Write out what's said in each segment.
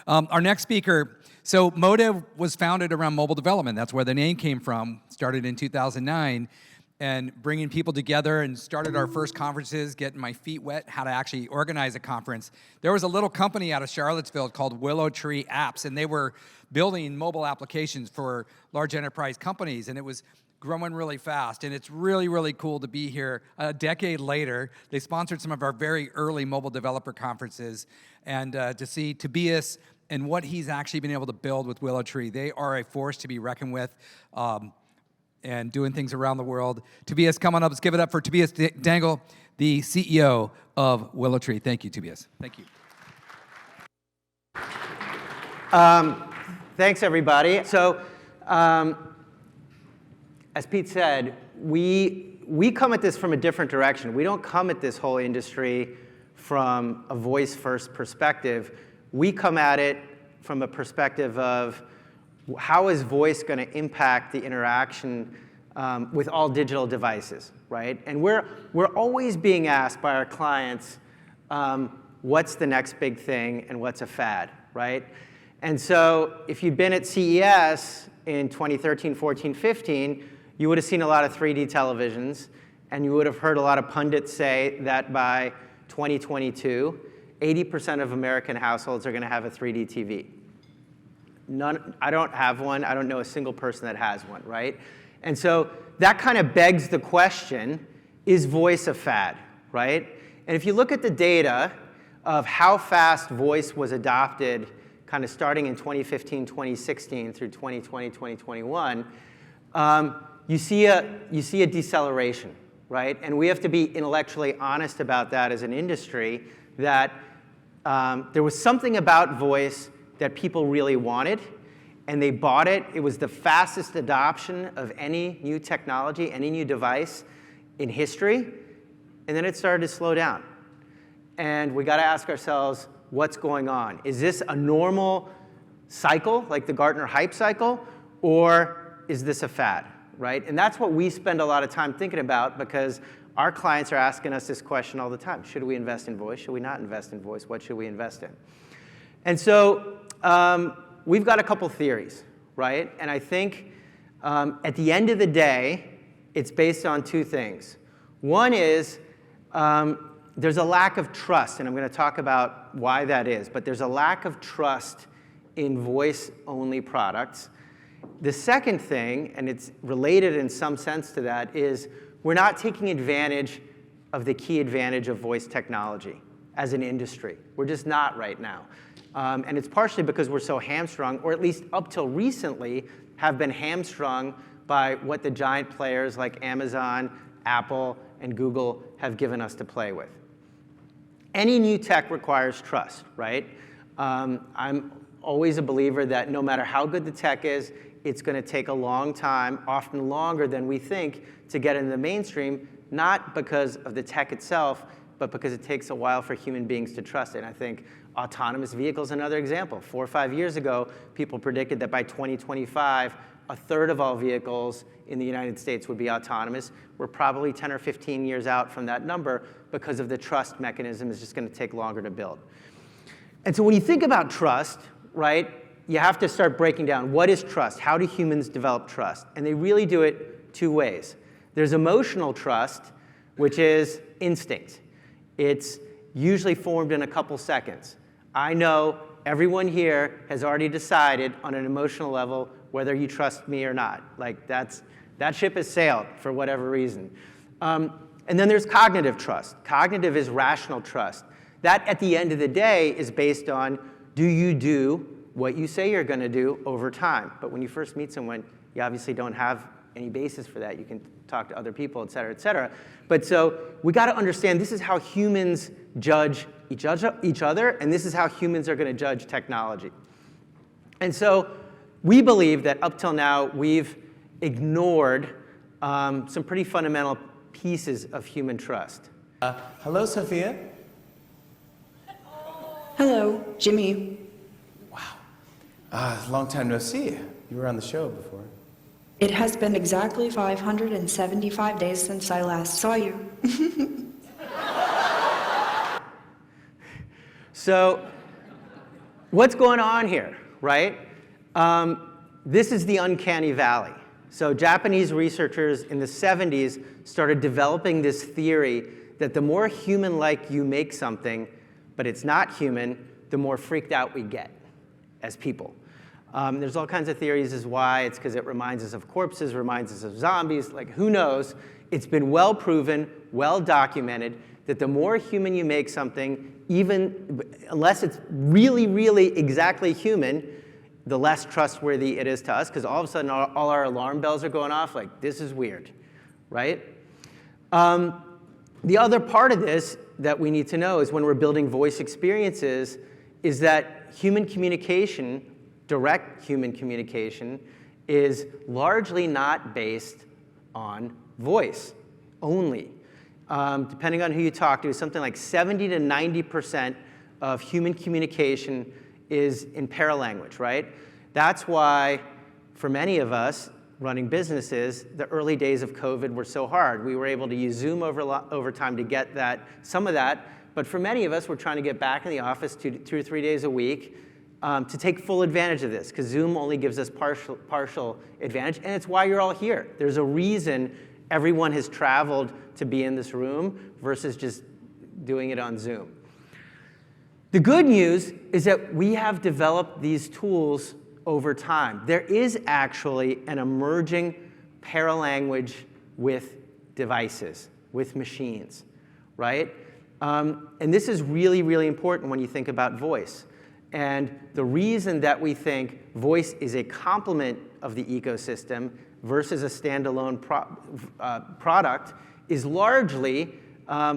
Our next speaker, so Motive was founded around mobile development. That's where the name came from, started in 2009, and bringing people together and started our first conferences, getting my feet wet, how to actually organize a conference. There was a little company out of Charlottesville called WillowTree Apps, and they were building mobile applications for large enterprise companies, and it was growing really fast, and it's really, really cool to be here a decade later. They sponsored some of our very early mobile developer conferences, and to see Tobias and what he's actually been able to build with WillowTree. They are a force to be reckoned with, and doing things around the world. Tobias, come on up. Let's give it up for Tobias Dengel, the CEO of WillowTree. Thank you, Tobias. Thank you. Thanks, everybody. So, as Pete said, we come at this from a different direction. We don't come at this whole industry from a voice-first perspective. We come at it from a perspective of how is voice going to impact the interaction with all digital devices, right? And we're always being asked by our clients, what's the next big thing and what's a fad, right? And so if you've been at CES in 2013, 14, 15, you would have seen a lot of 3D televisions, and you would have heard a lot of pundits say that by 2022, 80% of American households are going to have a 3D TV. I don't have one. I don't know a single person that has one, right? And so that kind of begs the question, is voice a fad, right? And if you look at the data of how fast voice was adopted, kind of starting in 2015, 2016 through 2020, 2021, you see a deceleration, right? And we have to be intellectually honest about that as an industry, that there was something about voice that people really wanted, and they bought it. It was the fastest adoption of any new technology, any new device in history, and then it started to slow down. And we got to ask ourselves, what's going on? Is this a normal cycle, like the Gartner hype cycle, or is this a fad, right? And that's what we spend a lot of time thinking about, because our clients are asking us this question all the time. Should we invest in voice? Should we not invest in voice? What should we invest in? And so we've got a couple theories, right? And I think at the end of the day, it's based on two things. One is there's a lack of trust, and I'm going to talk about why that is, but there's a lack of trust in voice-only products. The second thing, and it's related in some sense to that, is we're not taking advantage of the key advantage of voice technology as an industry. We're just not right now. And it's partially because we're so hamstrung, or at least up till recently, have been hamstrung by what the giant players like Amazon, Apple, and Google have given us to play with. Any new tech requires trust, right? I'm always a believer that no matter how good the tech is, it's going to take a long time, often longer than we think, to get into the mainstream, not because of the tech itself, but because it takes a while for human beings to trust it. And I think autonomous vehicles is another example. 4 or 5 years ago, people predicted that by 2025, a third of all vehicles in the United States would be autonomous. We're probably 10 or 15 years out from that number because of the trust mechanism is just going to take longer to build. And so when you think about trust, right, you have to start breaking down what is trust? How do humans develop trust? And they really do it two ways. There's emotional trust, which is instinct. It's usually formed in a couple seconds. I know everyone here has already decided on an emotional level whether you trust me or not. Like that ship has sailed for whatever reason. And then there's cognitive trust. Cognitive is rational trust. That, at the end of the day, is based on, do you do what you say you're going to do over time? But when you first meet someone, you obviously don't have any basis for that. You can talk to other people, et cetera, et cetera. But so we got to understand this is how humans judge each other, and this is how humans are going to judge technology. And so we believe that up till now, we've ignored some pretty fundamental pieces of human trust. Hello, Sophia. Hello, Jimmy. Wow. Long time no see. You were on the show before. It has been exactly 575 days since I last saw you. So what's going on here, right? This is the uncanny valley. So Japanese researchers in the 70s started developing this theory that the more human-like you make something, but it's not human, the more freaked out we get as people. There's all kinds of theories as why. It's because it reminds us of corpses, reminds us of zombies, like who knows? It's been well proven, well documented, that the more human you make something, even unless it's really, really exactly human, the less trustworthy it is to us, because all of a sudden all our alarm bells are going off, like this is weird, right? The other part of this that we need to know is when we're building voice experiences is that human communication, direct human communication, is largely not based on voice only. Depending on who you talk to, something like 70 to 90% of human communication is in paralanguage, right? That's why, for many of us running businesses, the early days of COVID were so hard. We were able to use Zoom over time to get some of that, but for many of us, we're trying to get back in the office 2 or 3 days a week to take full advantage of this, because Zoom only gives us partial advantage, and it's why you're all here. There's a reason everyone has traveled to be in this room versus just doing it on Zoom. The good news is that we have developed these tools over time. There is actually an emerging paralanguage with devices, with machines, right? And this is really, really important when you think about voice. And the reason that we think voice is a complement of the ecosystem versus a standalone product is largely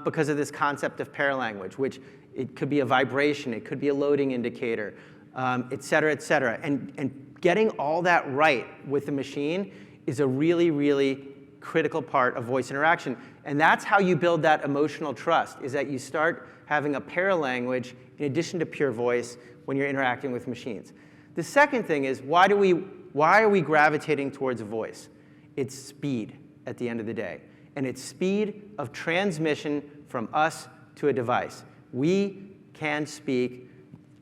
because of this concept of paralanguage, which it could be a vibration, it could be a loading indicator, et cetera, et cetera. And getting all that right with the machine is a really, really critical part of voice interaction. And that's how you build that emotional trust, is that you start having a paralanguage in addition to pure voice when you're interacting with machines. The second thing is, why are we gravitating towards voice? It's speed at the end of the day. And it's speed of transmission from us to a device. We can speak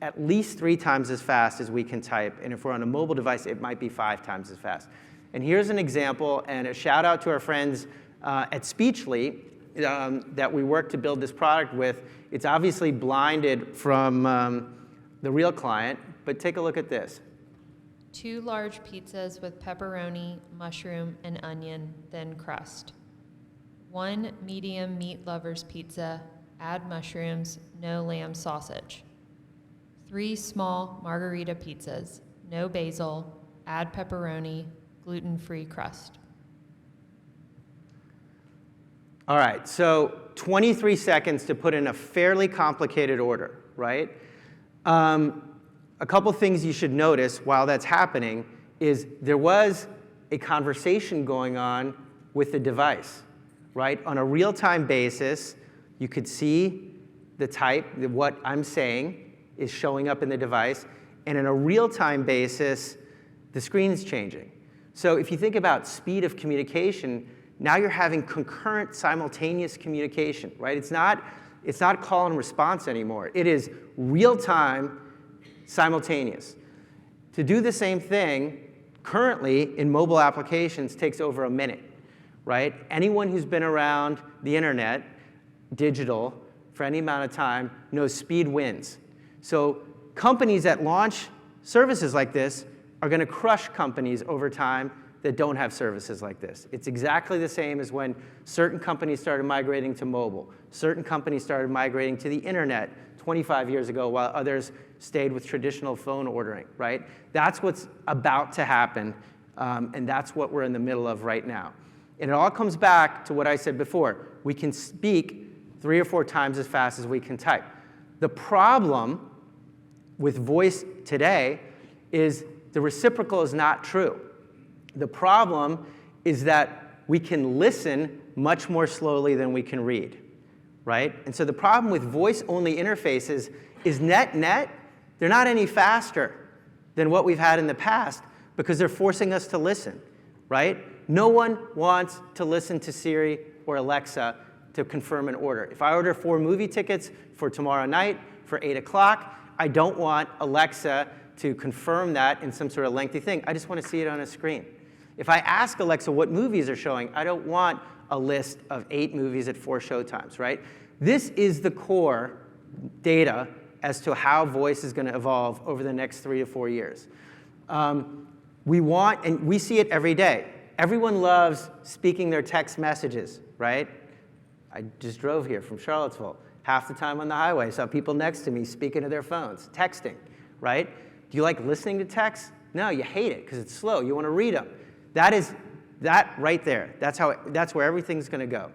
at least 3 times as fast as we can type. And if we're on a mobile device, it might be 5 times as fast. And here's an example, and a shout out to our friends at Speechly that we worked to build this product with. It's obviously blinded from the real client, but take a look at this. 2 large pizzas with pepperoni, mushroom, and onion, thin crust. 1 medium meat lover's pizza, add mushrooms, no lamb sausage. 3 small margarita pizzas, no basil, add pepperoni, gluten-free crust. All right, so 23 seconds to put in a fairly complicated order, right? A couple things you should notice while that's happening is there was a conversation going on with the device, right? On a real-time basis, you could see the type, what I'm saying is showing up in the device, and on a real-time basis, the screen's changing. So if you think about speed of communication, now you're having concurrent, simultaneous communication, right? It's not call and response anymore. It is real-time, simultaneous. To do the same thing, currently in mobile applications takes over a minute, right? Anyone who's been around the internet, digital, for any amount of time knows speed wins. So companies that launch services like this are going to crush companies over time that don't have services like this. It's exactly the same as when certain companies started migrating to mobile. Certain companies started migrating to the internet 25 years ago while others stayed with traditional phone ordering, right? That's what's about to happen, and that's what we're in the middle of right now. And it all comes back to what I said before. We can speak 3 or 4 times as fast as we can type. The problem with voice today is the reciprocal is not true. The problem is that we can listen much more slowly than we can read, right? And so the problem with voice-only interfaces is net, they're not any faster than what we've had in the past because they're forcing us to listen, right? No one wants to listen to Siri or Alexa to confirm an order. If I order 4 movie tickets for tomorrow night for 8 o'clock, I don't want Alexa to confirm that in some sort of lengthy thing. I just want to see it on a screen. If I ask Alexa what movies are showing, I don't want a list of 8 movies at 4 showtimes, right? This is the core data as to how voice is going to evolve over the next 3 to 4 years. We want, and we see it every day. Everyone loves speaking their text messages, right? I just drove here from Charlottesville. Half the time on the highway, I saw people next to me speaking to their phones, texting, right? Do you like listening to text? No, you hate it because it's slow. You want to read them. That right there. That's where everything's going to go.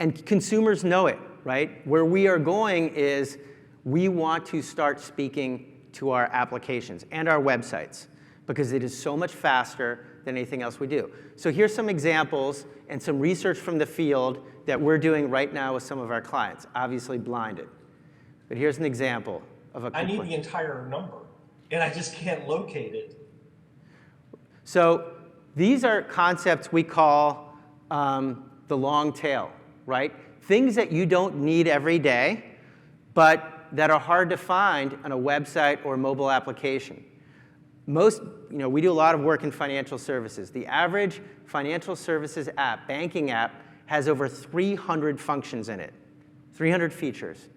And consumers know it, right? Where we are going is we want to start speaking to our applications and our websites because it is so much faster than anything else we do. So here's some examples and some research from the field that we're doing right now with some of our clients, obviously blinded. But here's an example of a complaint. I need the entire number, and I just can't locate it. So these are concepts we call the long tail, right? Things that you don't need every day, but that are hard to find on a website or a mobile application. We do a lot of work in financial services. The average financial services app, banking app, has over 300 functions in it, 300 features.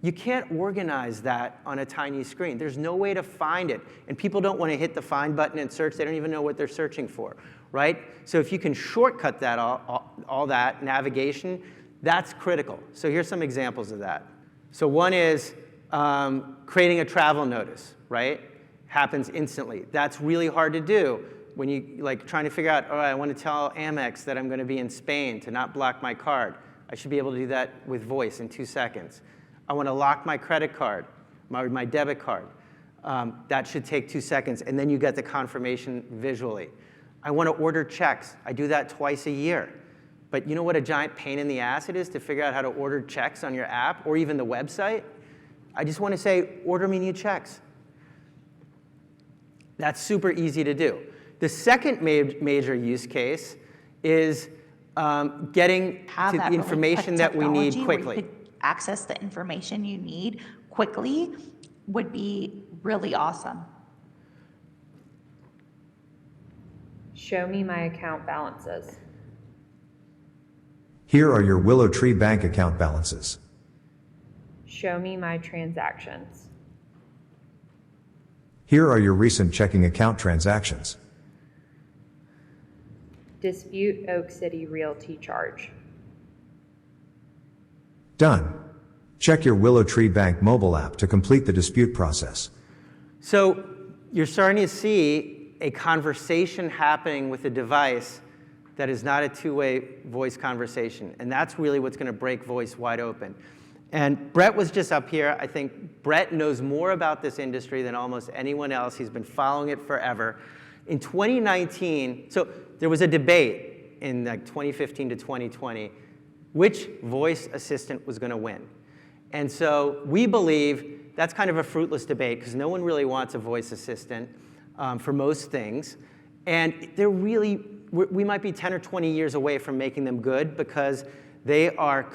You can't organize that on a tiny screen. There's no way to find it. And people don't want to hit the find button and search. They don't even know what they're searching for, right? So if you can shortcut that, all that navigation, that's critical. So here's some examples of that. So one is creating a travel notice, right? Happens instantly. That's really hard to do when you trying to figure out, all right, I want to tell Amex that I'm going to be in Spain to not block my card. I should be able to do that with voice in 2 seconds. I want to lock my credit card, my debit card. That should take 2 seconds, and then you get the confirmation visually. I want to order checks. I do that twice a year. But you know what a giant pain in the ass it is to figure out how to order checks on your app or even the website? I just want to say, order me new checks. That's super easy to do. The second major use case is getting to the information that we need quickly. Access the information you need quickly would be really awesome. Show me my account balances. Here are your WillowTree bank account balances. Show me my transactions. Here are your recent checking account transactions. Dispute Oak City Realty charge. Done. Check your WillowTree Bank mobile app to complete the dispute process. So you're starting to see a conversation happening with a device that is not a two-way voice conversation. And that's really what's going to break voice wide open. And Brett was just up here. I think Brett knows more about this industry than almost anyone else. He's been following it forever. In 2019, so there was a debate in 2015 to 2020, which voice assistant was going to win. And so we believe that's kind of a fruitless debate because no one really wants a voice assistant for most things. And we might be 10 or 20 years away from making them good because they are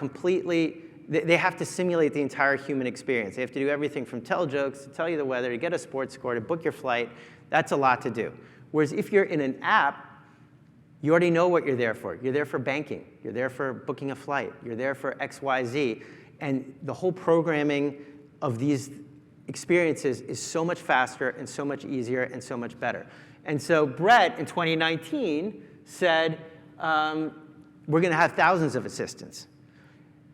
they have to simulate the entire human experience. They have to do everything from tell jokes, to tell you the weather, to get a sports score, to book your flight. That's a lot to do. Whereas if you're in an app, you already know what you're there for. You're there for banking. You're there for booking a flight. You're there for X, Y, Z. And the whole programming of these experiences is so much faster and so much easier and so much better. And so Brett, in 2019, said, we're going to have thousands of assistants.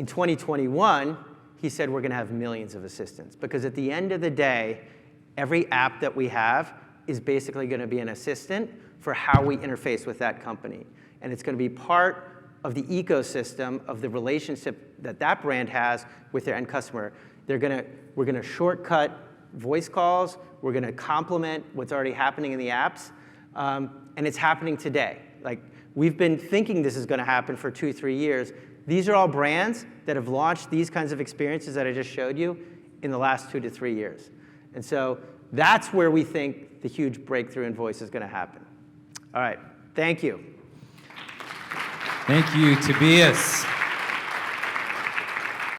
In 2021, he said we're going to have millions of assistants. Because at the end of the day, every app that we have is basically going to be an assistant for how we interface with that company. And it's going to be part of the ecosystem of the relationship that that brand has with their end customer. We're going to shortcut voice calls. We're going to complement what's already happening in the apps. And it's happening today. We've been thinking this is going to happen for 2-3 years. These are all brands that have launched these kinds of experiences that I just showed you in the last 2 to 3 years. And so that's where we think the huge breakthrough in voice is going to happen. All right, thank you. Thank you, Tobias.